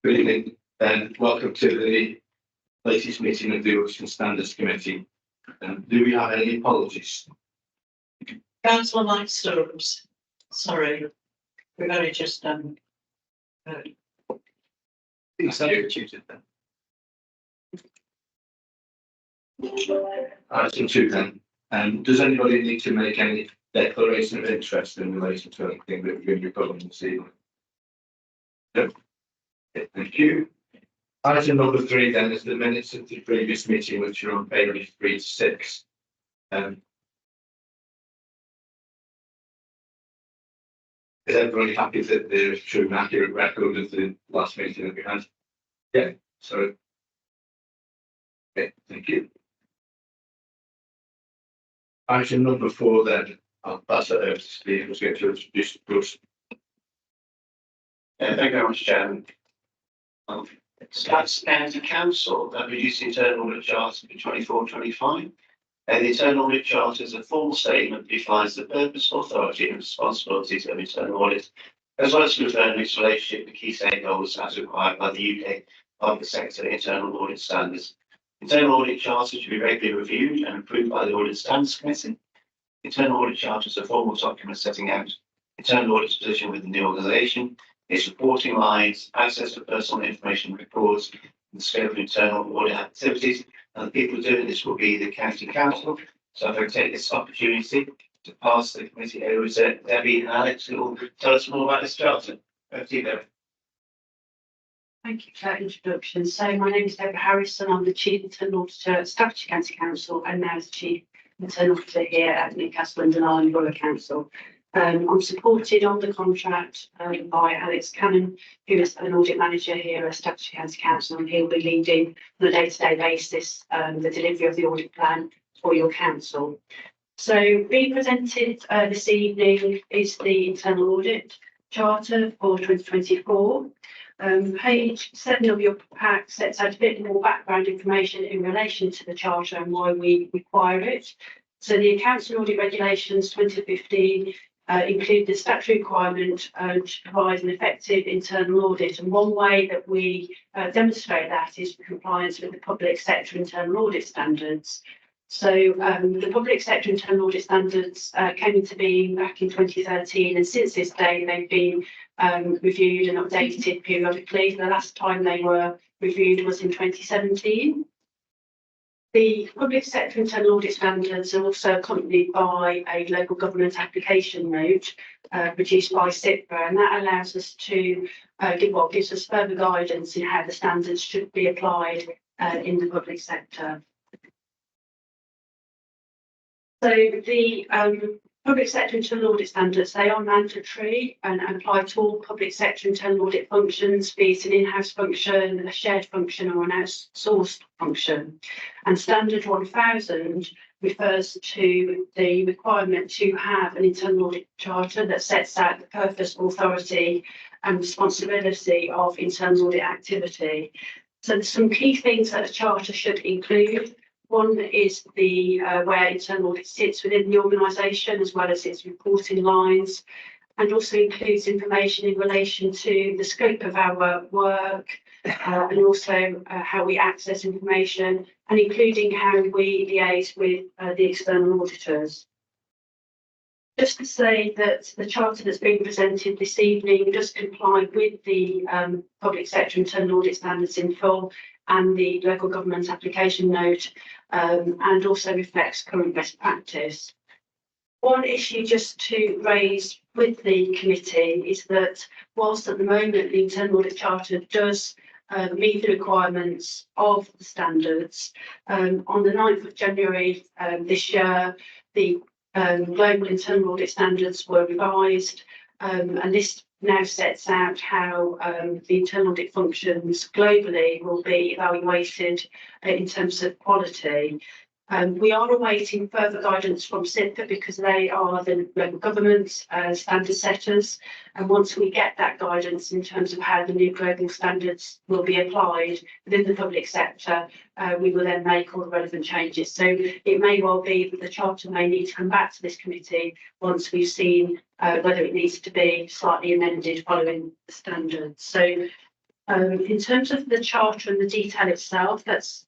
Good evening and welcome to the latest meeting of the Audit and Standards Committee. Do we have any apologies? Councillor Mike Sturrops. Sorry, we've only just Substituted then. Item 2 then. Does anybody need to make any declaration of interest in relation to anything that we're going to be covering this evening? No. Okay, thank you. Item number 3 then is the minutes of the previous meeting, which are on pages 3 to 6. Is everybody happy that there is true and accurate record of the last meeting that we had? Yeah, so. Okay, thank you. Item number 4 then, I'll pass it over to Steve, who's going to introduce the course. Thank you very much, Chairman. Stats County Council that reduced the internal audit charter for 24-25. The internal audit charter is a formal statement that defines the purpose, authority, and responsibilities of internal audit, as well as confirming its relationship with key stakeholders as required by the UK public sector internal audit standards. Internal audit charter should be regularly reviewed and approved by the Audit Standards Committee. Internal audit charter is a formal document setting out internal audit's position within the organisation, its reporting lines, access to personal information reports, and the scope of internal audit activities. And the people doing this will be the County Council. So if I take this opportunity to pass the committee over to Debbie and Alex, who will tell us more about this charter. Over to you, Debbie. Thank you for that introduction. So my name is Deborah Harrison. I'm the Chief Internal Auditor at Staffordshire County Council and now the Chief Internal Auditor here at Newcastle-under-Lyme Borough Council. I'm supported on the contract by Alex Cannon, who is an audit manager here at Staffordshire County Council, and he'll be leading on a day-to-day basis the delivery of the audit plan for your council. So being presented this evening is the internal audit charter for 2024. Page 7 of your pack sets out a bit more background information in relation to the charter and why we require it. So the Accounts and Audit Regulations 2015 include the statutory requirement to provide an effective internal audit, and one way that we demonstrate that is compliance with the public sector internal audit standards. So the public sector internal audit standards came into being back in 2013, and since this day they've been reviewed and updated periodically. The last time they were reviewed was in 2017. The public sector internal audit standards are also accompanied by a local government application note produced by SIPRA, and that allows us to gives us further guidance in how the standards should be applied in the public sector. So the public sector internal audit standards, they are mandatory and apply to all public sector internal audit functions, be it an in-house function, a shared function or an outsourced function. And Standard 1000 refers to the requirement to have an internal audit charter that sets out the purpose, authority and responsibility of internal audit activity. So there's some key things that a charter should include. One is the where internal audit sits within the organisation, as well as its reporting lines, and also includes information in relation to the scope of our work and also how we access information, and including how we liaise with the external auditors. Just to say that the charter that's being presented this evening does comply with the public sector internal audit standards in full and the local government application note, and also reflects current best practice. One issue just to raise with the committee is that whilst at the moment the internal audit charter does meet the requirements of the standards, on the 9th of January this year, the global internal audit standards were revised, and this now sets out how the internal audit functions globally will be evaluated in terms of quality. We are awaiting further guidance from SIPRA because they are the local government standard setters, and once we get that guidance in terms of how the new global standards will be applied within the public sector, we will then make all the relevant changes. So it may well be that the charter may need to come back to this committee once we've seen whether it needs to be slightly amended following the standards. So In terms of the charter and the detail itself, that's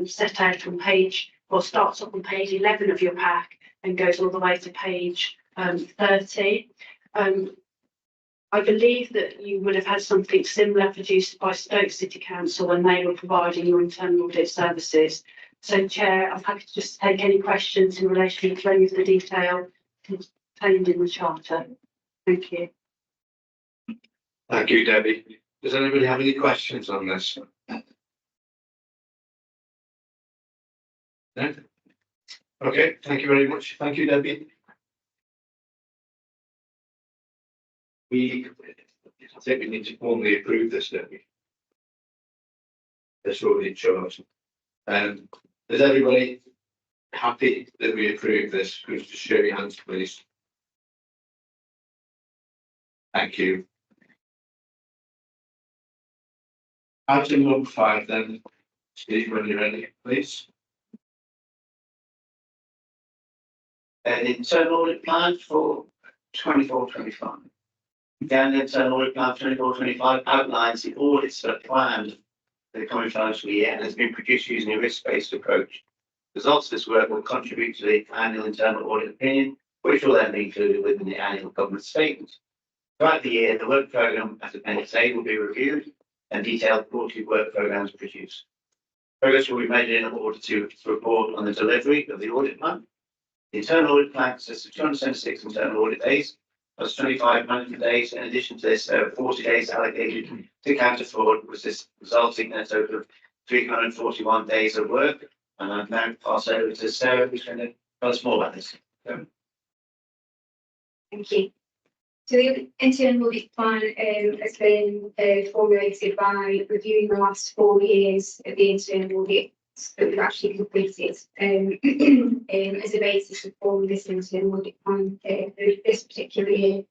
set out on page, or starts up on page 11 of your pack and goes all the way to page 30. I believe that you would have had something similar produced by Stoke City Council when they were providing your internal audit services. So, Chair, I'm happy to just take any questions in relation to any of the detail contained in the charter. Thank you. Thank you, Debbie. Does anybody have any questions on this? No? Okay, thank you very much. Thank you, Debbie. I think we need to formally approve this, don't we? This already charged. Is everybody happy that we approve this? Could you just show your hands, please? Thank you. Item number 5 then. Steve, when you're ready, please. An internal audit plan for 24-25. Again, the internal audit plan 24-25 outlines the audits that are planned for the coming financial year and has been produced using a risk-based approach. Results of this work will contribute to the annual internal audit opinion, which will then be included within the annual government statement. Throughout the year, the work programme at Appendix A will be reviewed and detailed quarterly work programmes produced. Progress will be measured in order to report on the delivery of the audit plan. The internal audit plan consists of 276 internal audit days, plus 25 management days. In addition to this, there are 40 days allocated to counter fraud, which is resulting in a total of 341 days of work. And I'll now pass over to Sarah, who's going to tell us more about this. Thank you. So the internal audit plan has been formulated by reviewing the last 4 years of the internal audits that we've actually completed as a basis to form this internal audit plan for this particular year,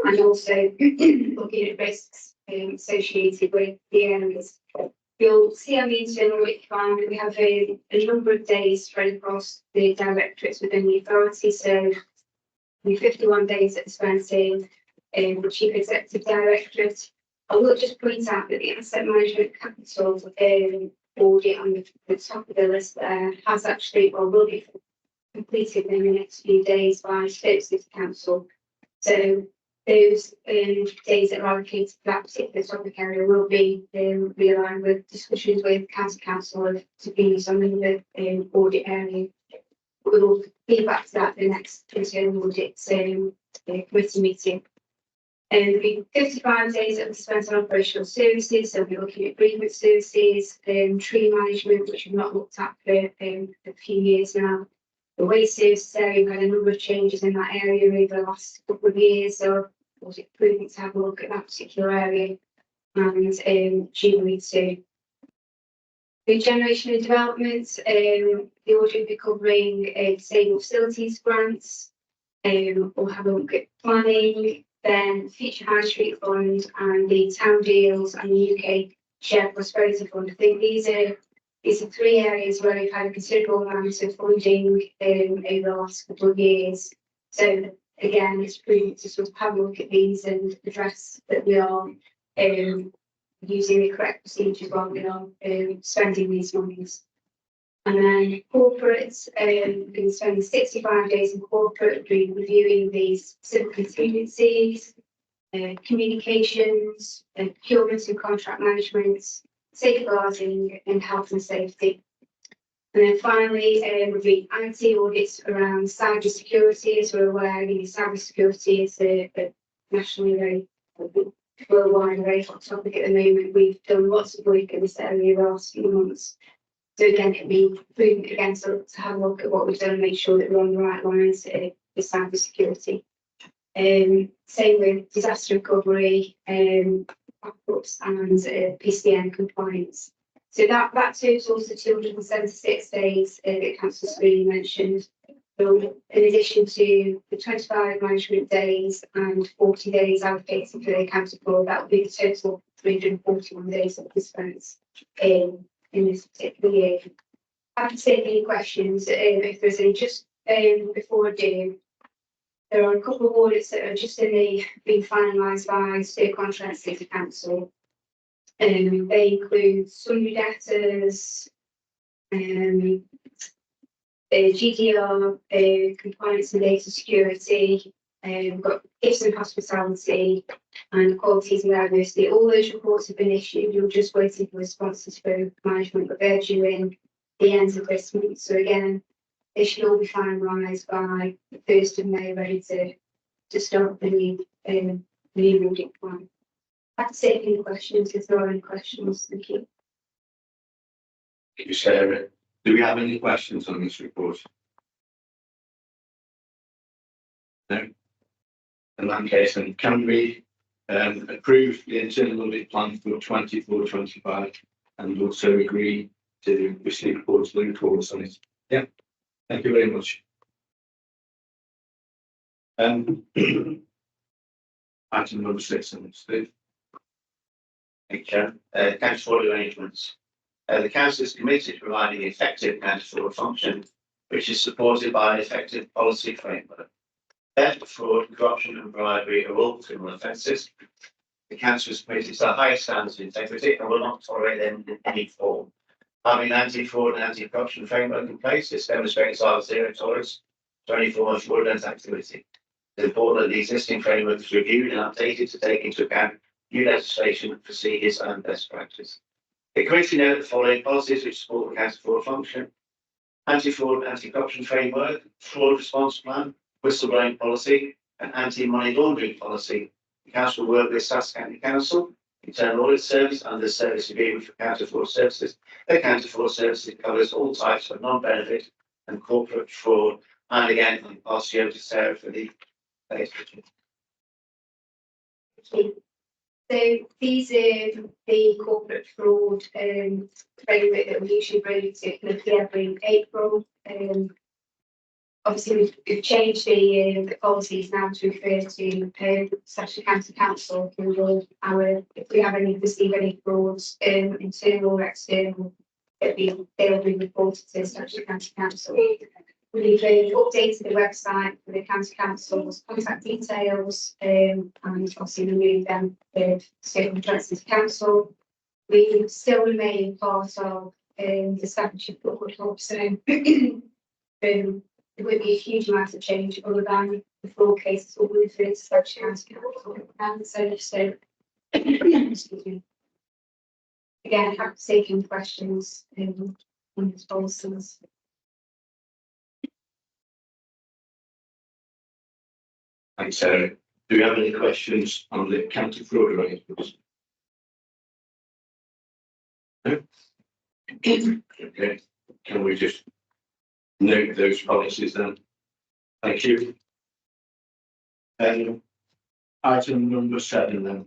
and also looking at risks associated with the areas. You'll see on the internal audit plan that we have a number of days spread across the directorates within the authority. So the 51 days at the Spencer, the Chief Executive Directorate. I will just point out that the asset management capital audit on the top of the list there has actually, or will be completed in the next few days by Stoke City Council. So those days that are allocated to that particular topic area will be realigned with discussions with County Council to be some of the audit area. We will be back to that in the next internal audit committee meeting. And there'll be 55 days that will be spent on operational services. So we'll be looking at grievance services, tree management, which we've not looked at for a few years now. The waste services area, we've had a number of changes in that area over the last couple of years. So it was prudent to have a look at that particular area. And Jubilee too. Regeneration and development, the audit will be covering disabled facilities grants. We'll have a look at planning, then Future High Street Fund and the Town Deals and the UK Shared Prosperity Fund. I think these are 3 areas where we've had a considerable amount of funding over the last couple of years. So again, it's prudent to sort of have a look at these and address that we are using the correct procedures while we are spending these monies. And then corporates, we've been spending 65 days in corporate, reviewing these civil contingencies, communications, procurement and contract management, safeguarding and health and safety. And then finally, we've been IT audits around cyber security. As we're aware, cyber security is a nationally very worldwide and very hot topic at the moment. We've done lots of work in this area the last few months. So again, it'd be prudent again to have a look at what we've done and make sure that we're on the right lines with cyber security. Same with disaster recovery, backups and PCN compliance. So that totals to 276 days that Councillor Sweeney mentioned. So in addition to the 25 management days and 40 days allocated for the accounting for, that would be the total 341 days that we spent in this particular year. Happy to take any questions if there's any. Just before I do, there are a couple of audits that are just being finalised by State Contract City Council. They include sundry debtors, GDR, compliance and data security, we've got gifts and hospitality, and qualities and diversity. All those reports have been issued. You're just waiting for responses from management, but they're due in the end of this month. So again, they should all be finalised by the 1st of May, ready to start the new audit plan. I have to take any questions if there are any questions. Thank you. Thank you, Sarah. Do we have any questions on this report? No. In that case, then can we approve the internal audit plan for 24-25 and also agree to receive quarterly reports on it? Yeah. Thank you very much. Item number 6, Steve. Thank you, council audit arrangements. The council is committed to providing effective counter-fraud function, which is supported by an effective policy framework. Theft, fraud, corruption and bribery are all criminal offences. The council is committed to the highest standards of integrity and will not tolerate them in any form. Having an anti-fraud and anti-corruption framework in place, this demonstrates our zero tolerance to any form of fraudulent activity. It's important that the existing framework is reviewed and updated to take into account new legislation, procedures and best practice. The committee note the following policies which support the counter-fraud function: anti-fraud and anti-corruption framework, fraud response plan, whistleblowing policy, and anti-money laundering policy. The council will work with Sussex County Council, Internal Audit Service under the Service Agreement for Counter-Fraud Services. The Counter-Fraud Services covers all types of non-benefit and corporate fraud. And again, I'll pass you over to Sarah for the So these are the corporate fraud framework that we usually bring to every April. Obviously, we've changed the policies now to refer to Sussex County Council. If we have receive any frauds, internal or external, they'll be reported to Sussex County Council. We've updated the website for the County Council's contact details, and obviously removed them with statement addresses to council. We still remain part of the Staffordshire Football Club, so there would be a huge amount of change other than the fraud cases will be referred to Staffordshire County Council. So excuse me. Again, I have to take any questions on these policies. Thanks, Sarah. Do we have any questions on the counter-fraud arrangements? No? Okay. Can we just note those policies then? Thank you. Item number 7 then.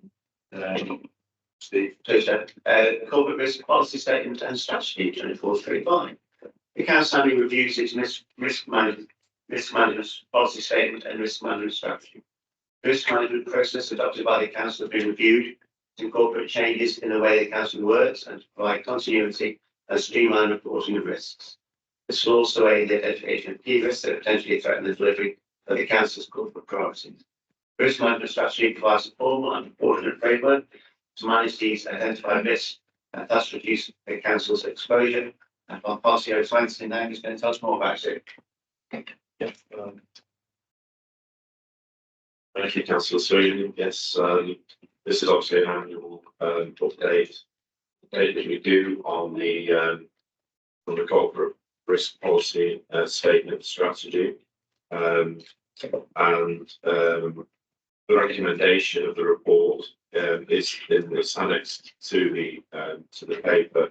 Steve. corporate risk policy statement and strategy 24-35. The council annually reviews its risk management policy statement and risk management strategy. The risk management process adopted by the council has been reviewed to incorporate changes in the way the council works and to provide continuity and streamline reporting of risks. This will also aid the identification of key risks that potentially threaten the delivery of the council's corporate priorities. The risk management strategy provides a formal and proportionate framework to manage these identified risks and thus reduce the council's exposure. And I'll pass you over to Anthony now, who's going to tell us more about it. Yeah, thank you, Councillor Sweeney. Yes, this is obviously an annual update that we do on the corporate risk policy statement strategy, and the recommendation of the report is in this annexed to the paper.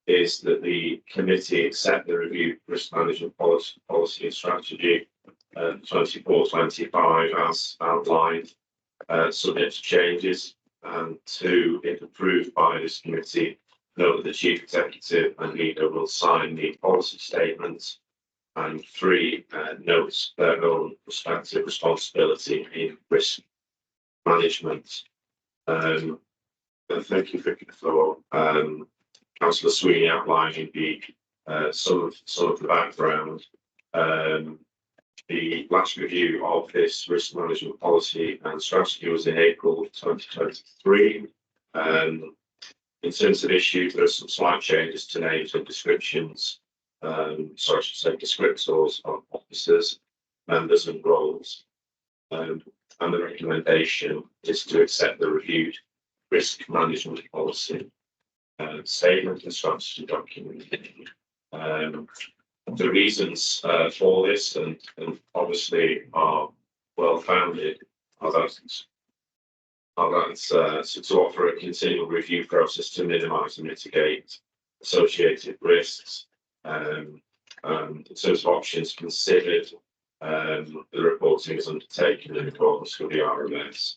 Is that the committee accept the review risk management policy and strategy 24-25 as outlined, subject to changes, and 2, if approved by this committee, note that the chief executive and leader will sign the policy statements, and 3, notes their own respective responsibility in risk management. Thank you for Councillor Sweeney outlining the some of the background. The last review of this risk management policy and strategy was in April 2023. In terms of issues, there are some slight changes to names and descriptions. I should say descriptors of officers, members and roles. And the recommendation is to accept the reviewed risk management policy statement and strategy document. The reasons for this and obviously are well founded are that to offer a continual review process to minimise and mitigate associated risks. In terms of options considered, the reporting is undertaken in accordance with the RMS.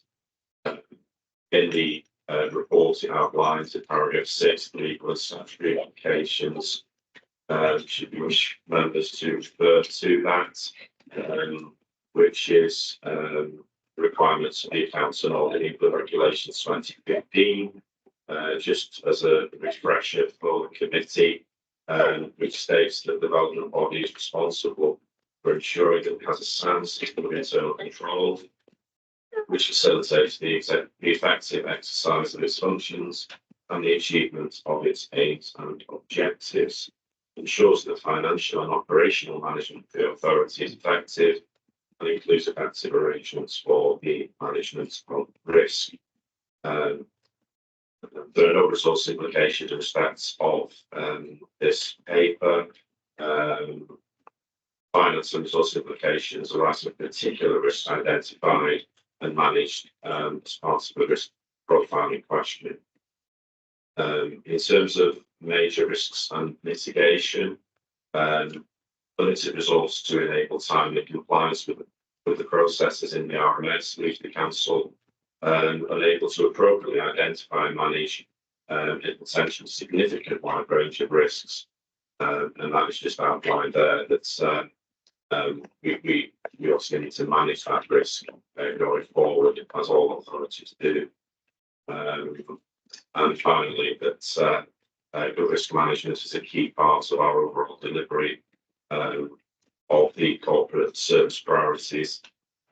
In the report, it outlines in paragraph 6 legal and statutory applications. Should we wish members to refer to that, which is requirements of the Accounts and Audit Regulations 2015, just as a refresher for the committee, which states that the development body is responsible for ensuring that it has a sound system of internal control, which facilitates the effective exercise of its functions and the achievement of its aims and objectives, ensures that financial and operational management of the authority is effective, and includes effective arrangements for the management of risk. There are no resource implications in respect of this paper. Finance and resource implications arise from particular risks identified and managed as part of the risk profiling question. In terms of major risks and mitigation, limited resource to enable timely compliance with the processes in the RMS leaves the council unable to appropriately identify and manage a potential significant wide range of risks. And that is just outlined there. That's we also need to manage that risk going forward, as all authorities do. And finally, that good risk management is a key part of our overall delivery of the corporate service priorities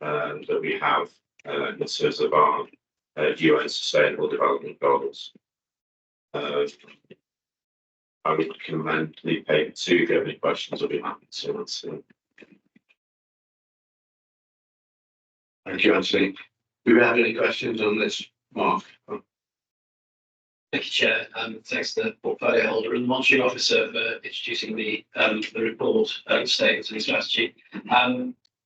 that we have in terms of our UN Sustainable Development Goals. I would recommend the paper 2. If you have any questions, I'll be happy to answer. Thank you, Anthony. Do we have any questions on this, Mark? Thank you, Chair. Thanks to the portfolio holder and the monitoring officer for introducing the report, statements and strategy.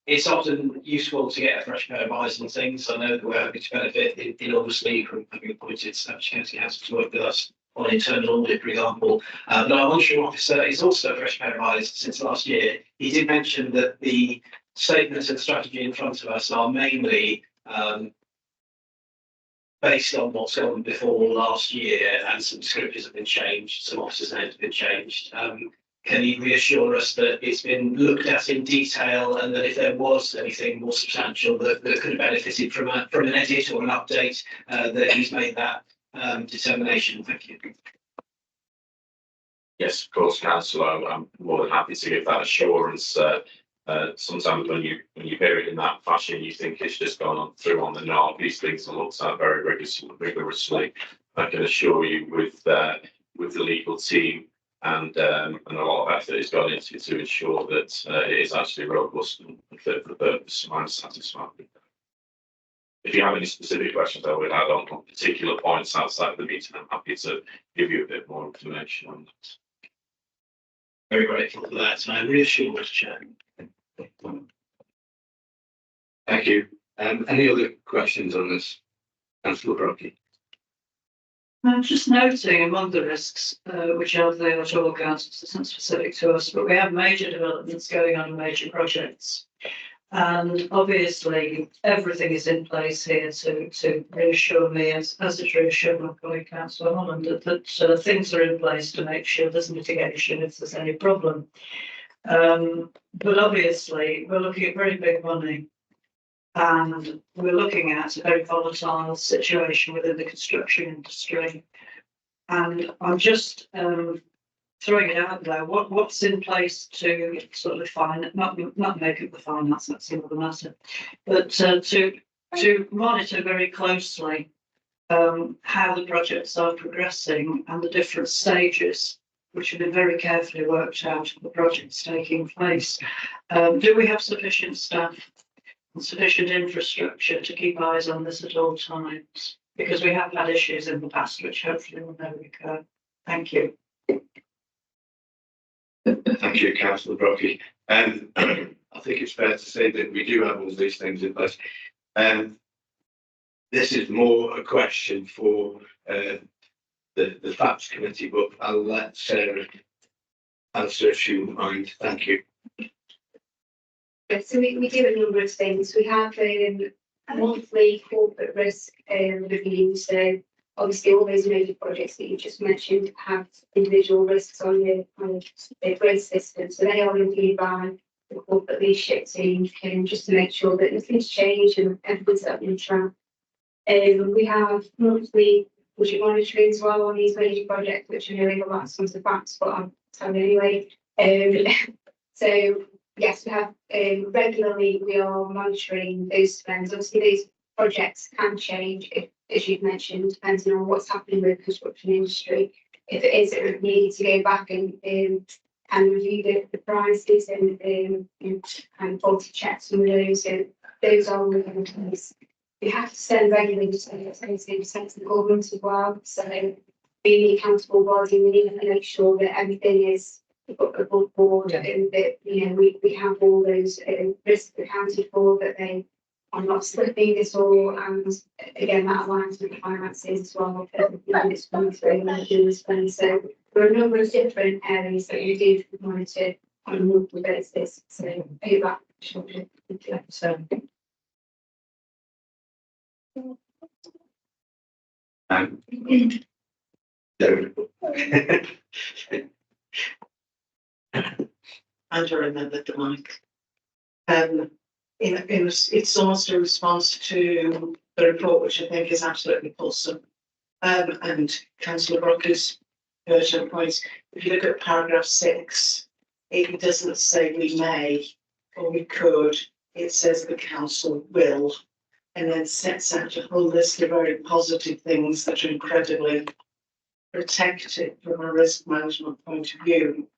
It's often useful to get a fresh pair of eyes on things. I know that we're hoping to benefit enormously from having appointed Staffordshire County Council to work with us on internal audit, for example. But our monitoring officer is also a fresh pair of eyes since last year. He did mention that the statements and strategy in front of us are mainly based on what's gone before last year, and some descriptors have been changed, some officers' names have been changed. Can you reassure us that it's been looked at in detail, and that if there was anything more substantial that could have benefited from an edit or an update, that he's made that determination? Thank you. Yes, of course, Councillor. I'm more than happy to give that assurance. Sometimes when you hear it in that fashion, you think it's just gone on through on the knob. These things are looked at very rigorously. I can assure you, with the legal team and a lot of effort is gone into to ensure that it is actually robust and fit for the purpose. I'm satisfied with that. If you have any specific questions, I would add on particular points outside of the meeting. I'm happy to give you a bit more information on that. Very grateful for that, and I'm reassured, Chair. Thank you. Any other questions on this? Councillor Brockie. I'm just noting among the risks, which are there at all councils, it's not specific to us, but we have major developments going on in major projects. And obviously, everything is in place here to reassure me, as it reassured my colleague Councillor Holland, that things are in place to make sure there's mitigation if there's any problem. But obviously, we're looking at very big money, and we're looking at a very volatile situation within the construction industry. And I'm just throwing it out there. What's in place to sort of not make up the finance, that's another matter, but to monitor very closely how the projects are progressing and the different stages, which have been very carefully worked out of the projects taking place. Do we have sufficient staff and sufficient infrastructure to keep eyes on this at all times? Because we have had issues in the past which hopefully will never recur. Thank you. Thank you, Councillor Brockie. I think it's fair to say that we do have all these things in place. This is more a question for the FAPS committee, but I'll let Sarah answer if she wouldn't mind. Thank you. So we do a number of things. We have monthly corporate risk reviews. So obviously all those major projects that you just mentioned have individual risks on their grade system. So they are reviewed by the corporate leadership team just to make sure that nothing's changed and everything's up in track. We have monthly budget monitoring as well on these major projects, which I know they go back to the facts, but I'm telling anyway. So yes, we have regularly we are monitoring those spends. Obviously, these projects can change, if, as you've mentioned, depending on what's happening with the construction industry. If it is, it would need to go back and review the prices and quality check some of those. So those are all in place. We have to send regularly to the government as well. So being the accountable body, we need to make sure that everything is above board and that we have all those risks accounted for, that they are not slipping this all, and again that aligns with the finances as well. It's coming through and doing this plan. So there are a number of different areas that we do monitor on a monthly basis. So I hope that should so. Andrew remembered the mic. It's almost a response to the report, which I think is absolutely fulsome. And Councillor Brockie's urgent points. If you look at paragraph 6, it doesn't say we may or we could. It says the council will, and then sets out a whole list of very positive things that are incredibly protected from a risk management point of view.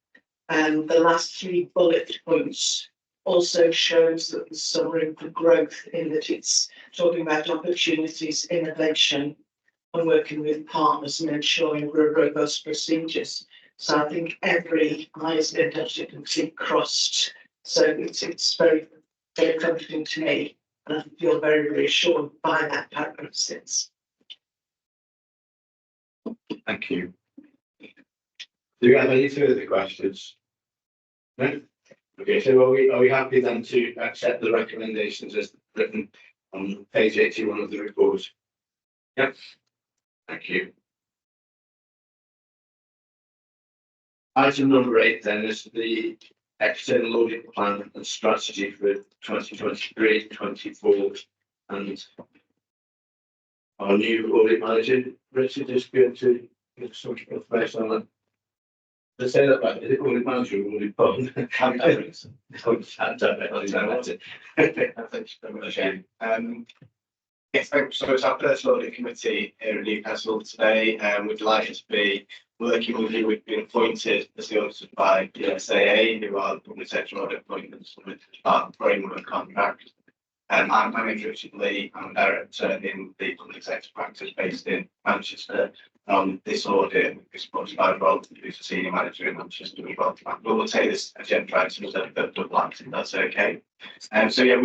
And the last 3 bullet points also shows that there's some room for growth, in that it's talking about opportunities, innovation, and working with partners and ensuring robust procedures. So I think every I has been dotted and T crossed. So it's very, very comforting to me, and I feel very reassured by that paragraph 6. Thank you. Do you have any further questions? No? Okay, so are we happy then to accept the recommendations as written on page 81 of the report? Yep. Thank you. Item number 8 then is the external audit plan and strategy for 2023-24, and our new audit manager, Richard, is going to give some information on that. Let's say that back. Is it audit manager or audit partner? Yes, so it's our first audit committee here at Newcastle today. We're delighted to be working with you. We've been appointed as the auditor by the SAA, who are the public sector audit appointments with the framework contract. I'm Richard Lee. I'm a director in the public sector practice based in Manchester. This audit is sponsored by Borough, who's a senior manager in Manchester as well. But we'll take this agenda item as a blunt, if that's okay. So yeah,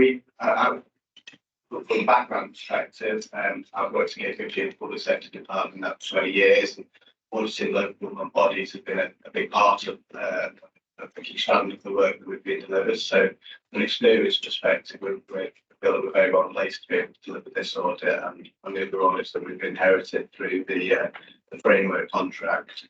from a background perspective, I've worked in the public sector department for 20 years, and auditing local government bodies have been a big part of a key strand of the work that we've been delivered. So from an experience perspective, we feel that we're very well placed to be able to deliver this audit and the other audits that we've inherited through the framework contract.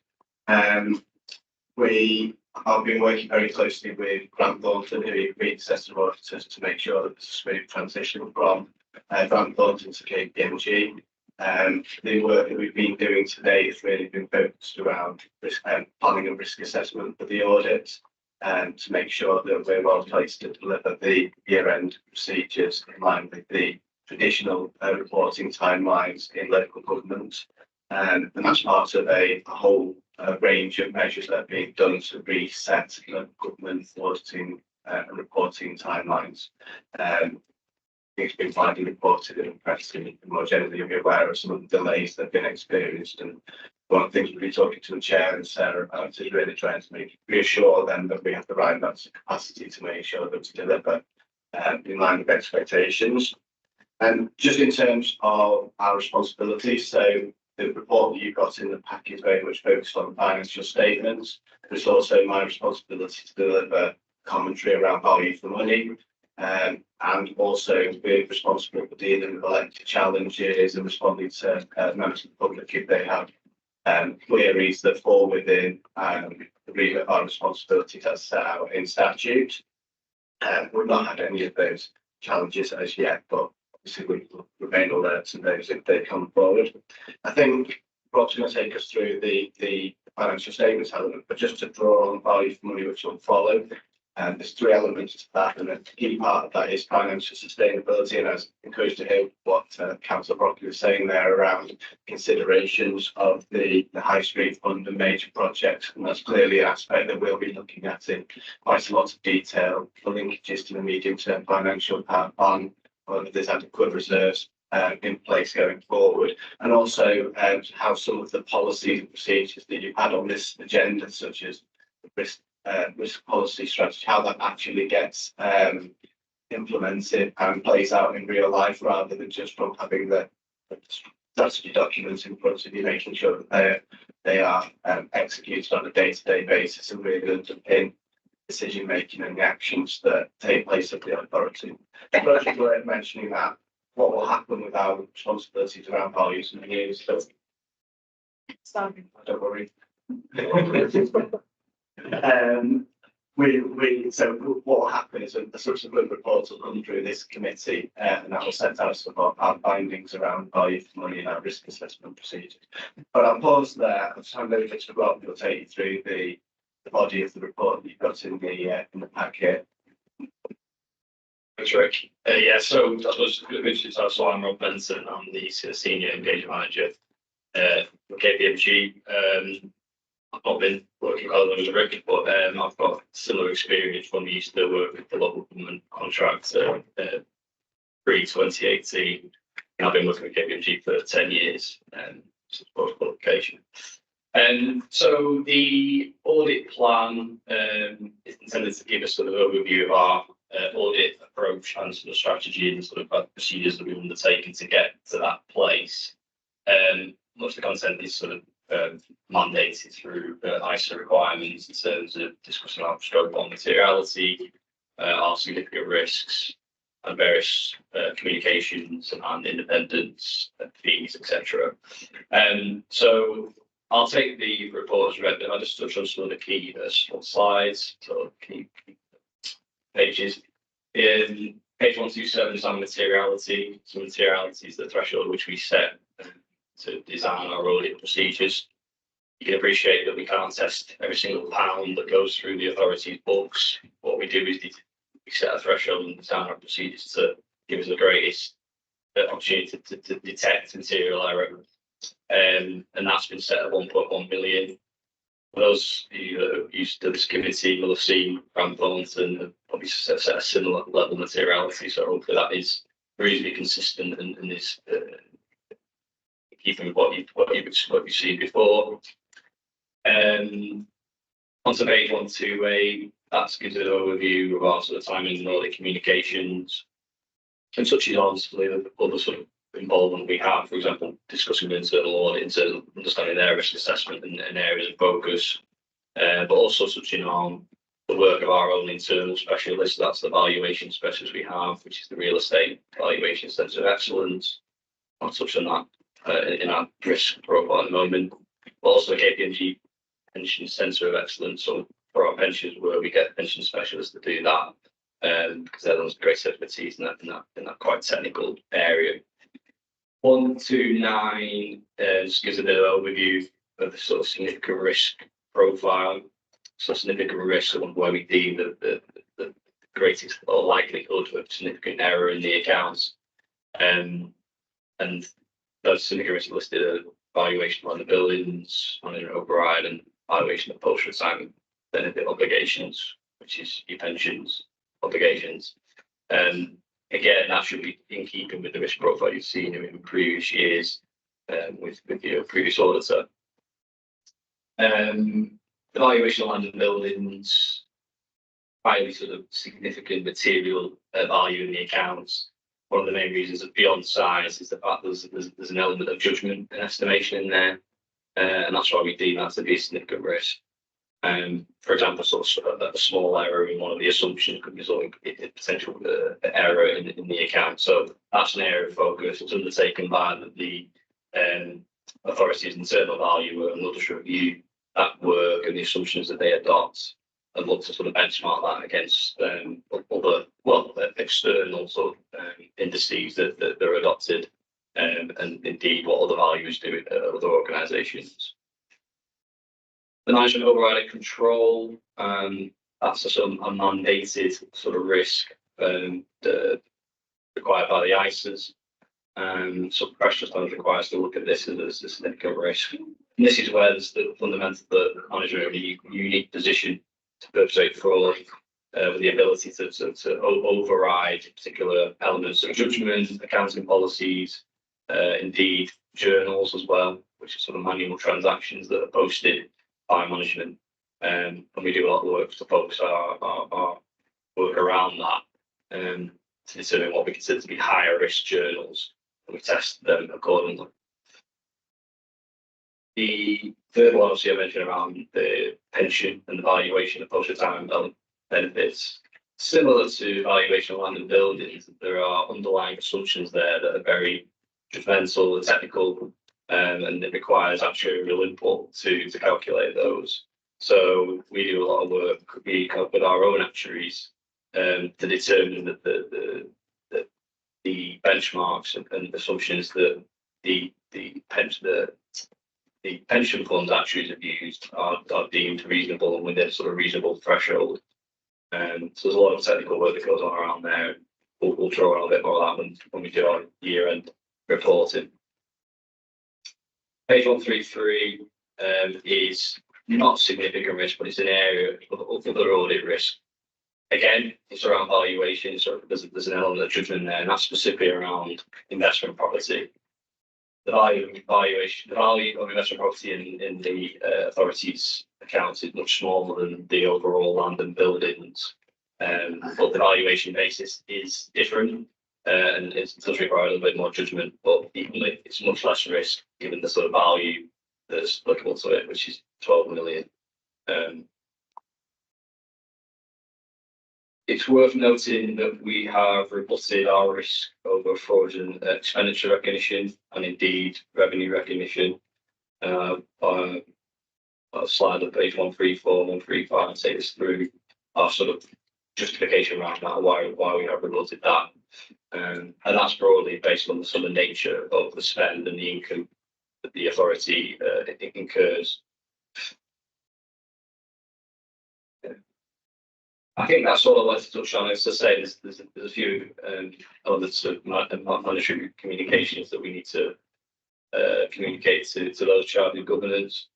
We have been working very closely with Grant Thornton, who are predecessor auditors, to make sure that there's a smooth transition from Grant Thornton to KPMG. The work that we've been doing today has really been focused around risk, planning and risk assessment for the audit, to make sure that we're well placed to deliver the year-end procedures in line with the traditional reporting timelines in local government. And that's part of a whole range of measures that are being done to reset local government auditing and reporting timelines. It's been widely reported in the press, and more generally you'll be aware of some of the delays that have been experienced. And one of the things we've been talking to the chair and Sarah about is really trying to reassure them that we have the right amounts of capacity to make sure that we deliver in line with expectations. And just in terms of our responsibilities, so the report that you've got in the pack is very much focused on financial statements. It's also my responsibility to deliver commentary around value for money. And also being responsible for dealing with elected challenges and responding to members of the public if they have queries that fall within the remit of our responsibilities as set out in statute. We've not had any of those challenges as yet, but obviously we remain alert to those if they come forward. I think Rob's going to take us through the financial statements element, but just to draw on value for money, which will follow. There's three elements to that, and a key part of that is financial sustainability. And I was encouraged to hear what Councillor Brockley was saying there around considerations of the High Street Fund and major projects. And that's clearly an aspect that we'll be looking at in quite a lot of detail, the linkages to the medium-term financial plan, whether there's adequate reserves in place going forward, and also how some of the policies and procedures that you've had on this agenda, such as the risk policy strategy, how that actually gets implemented and plays out in real life, rather than just from having the strategy documents in front of you, making sure that they are executed on a day-to-day basis and really underpin decision making and the actions that take place at the authority. But it's worth mentioning that what will happen with our responsibilities around values and views. So don't worry. So what will happen is a subsequent report will come through this committee, and that will set out some of our findings around value for money and our risk assessment procedures. But I'll pause there. I'll just hand over to Rob, who'll take you through the body of the report that you've got in the pack here. Thanks, Rick. Yeah, so I suppose I'm Rob Benson. I'm the Senior Engagement Manager for KPMG. I've not been working other than Rick, but I've got similar experience when we used to work with the local government contractor pre-2018. I've been working with KPMG for 10 years since post-qualification. So the audit plan is intended to give us sort of overview of our audit approach and sort of strategy and sort of procedures that we've undertaken to get to that place. Much of the content is sort of mandated through ISA requirements in terms of discussing our scope on materiality, our significant risks, and various communications and independence fees, etc. So I'll take the report as read, but I'll just touch on some of the key slides, sort of key pages. In page 127 is on materiality. So materiality is the threshold which we set to design our audit procedures. You can appreciate that we can't test every single pound that goes through the authority's books. What we do is we set a threshold and design our procedures to give us the greatest opportunity to detect material error. And that's been set at 1.1 million. For those who are used to this committee will have seen Grant Thornton have probably set a similar level of materiality. So hopefully that is reasonably consistent and is keeping what you've seen before. Onto page 128, that gives an overview of our sort of timing and audit communications, and touches on some of the other sort of involvement we have, for example, discussing internal audit in terms of understanding their risk assessment and areas of focus, but also touching on the work of our own internal specialists. That's the valuation specialist we have, which is the Real Estate Valuation Centre of Excellence. I'll touch on that in our risk profile at the moment. Also, KPMG Pension Centre of Excellence. So for our pensions, where we get pension specialists to do that, because they're those great expertise in that quite technical area. 129 just gives a bit of overview of the sort of significant risk profile. So significant risk of where we deem the greatest or likelihood of significant error in the accounts. And those significant risks listed are valuation on the buildings, management override, and valuation of post-retirement benefit obligations, which is your pensions obligations. Again, that should be in keeping with the risk profile you've seen in previous years with your previous auditor. The valuation of land and buildings, highly sort of significant material value in the accounts. One of the main reasons of beyond size is the fact there's an element of judgment and estimation in there, and that's why we deem that to be a significant risk. For example, sort of a small error in one of the assumptions could result in a potential error in the account. So that's an area of focus. It's undertaken by the authority's internal valuer, and we'll just review that work and the assumptions that they adopt and look to sort of benchmark that against other, external sort of indices that are adopted, and indeed what other values do at other organisations. The management override and control, that's a sort of a mandated sort of risk required by the ISAs. So pressure standards requires to look at this as a significant risk. And this is where there's the fundamental the manager in a unique position to perpetrate fraud with the ability to override particular elements of judgment, accounting policies, indeed journals as well, which are sort of manual transactions that are posted by management, and we do a lot of work to focus our work around that to determine what we consider to be higher risk journals, and we test them accordingly. The third one, obviously, I mentioned around the pension and the valuation of post-retirement benefits. Similar to valuation of land and buildings, there are underlying assumptions there that are very judgmental and technical, and it requires actuarial input to calculate those. So we do a lot of work with our own actuaries to determine that the benchmarks and assumptions that the pension funds actuaries have used are deemed reasonable and within a sort of reasonable threshold. So there's a lot of technical work that goes on around there. We'll draw on a bit more of that when we do our year-end reporting. Page 133 is not significant risk, but it's an area of other audit risk. Again, it's around valuation, so there's an element of judgment there, and that's specifically around investment property. The value of investment property in the authority's accounts is much smaller than the overall land and buildings, but the valuation basis is different. And it does require a little bit more judgment, but equally it's much less risk given the sort of value that's applicable to it, which is 12 million. It's worth noting that we have rebutted our risk over fraudulent expenditure recognition and indeed revenue recognition. A slide on page 134, 135 takes us through our sort of justification around that, why we have rebutted that. And that's broadly based on the sort of nature of the spend and the income that the authority incurs. I think that's all I'd like to touch on. As I say, there's a few elements of monetary communications that we need to communicate to those charged with governance,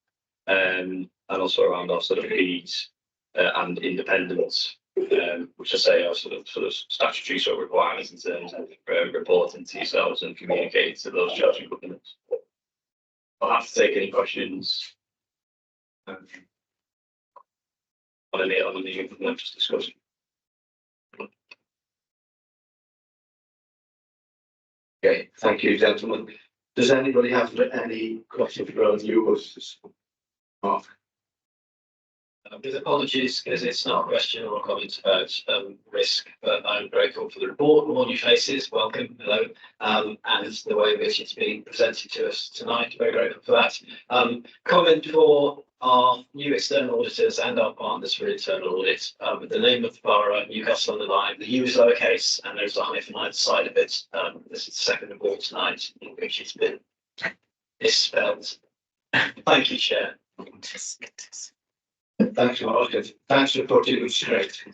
and also around our sort of fees and independence. Which I say are sort of statutory sort of requirements in terms of reporting to yourselves and communicating to those charged with governance. I'll have to take any questions on any we've just discussed. Okay, thank you, gentlemen. Does anybody have any questions for you? Mark? With apologies, because it's not a question or a comment about risk, but I'm grateful for the report, all new faces, welcome, hello, and the way in which it's being presented to us tonight, very grateful for that. Comment for our new external auditors and our partners for internal audit. The name of the borough, Newcastle-under-Lyme, the U is lowercase and there's a hyphen either side of it. This is the second of all tonight in which it's been misspelled. Thank you, Chair. Thanks, Mark. Thanks for putting it straight.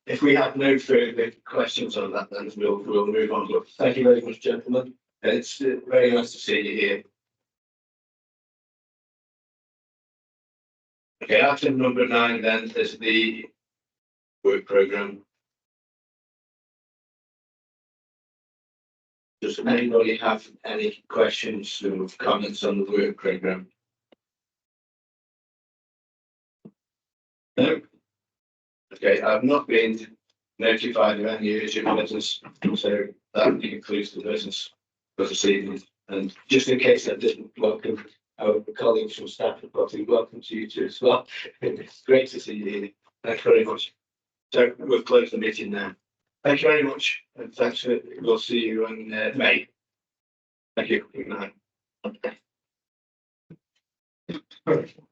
if we have no further questions on that, then we'll move on. Look, thank you very much, gentlemen. It's very nice to see you here. Okay, item number 9 then is the work programme. Does anybody have any questions or comments on the work programme? No? Okay, I've not been notified of any urgent business, so that concludes the business for this evening. And just in case I didn't welcome our colleagues from staff, I'd welcome to you too as well. It's great to see you here. Thanks very much. So we'll close the meeting now. Thank you very much, and thanks for. We'll see you in May. Thank you. Good night.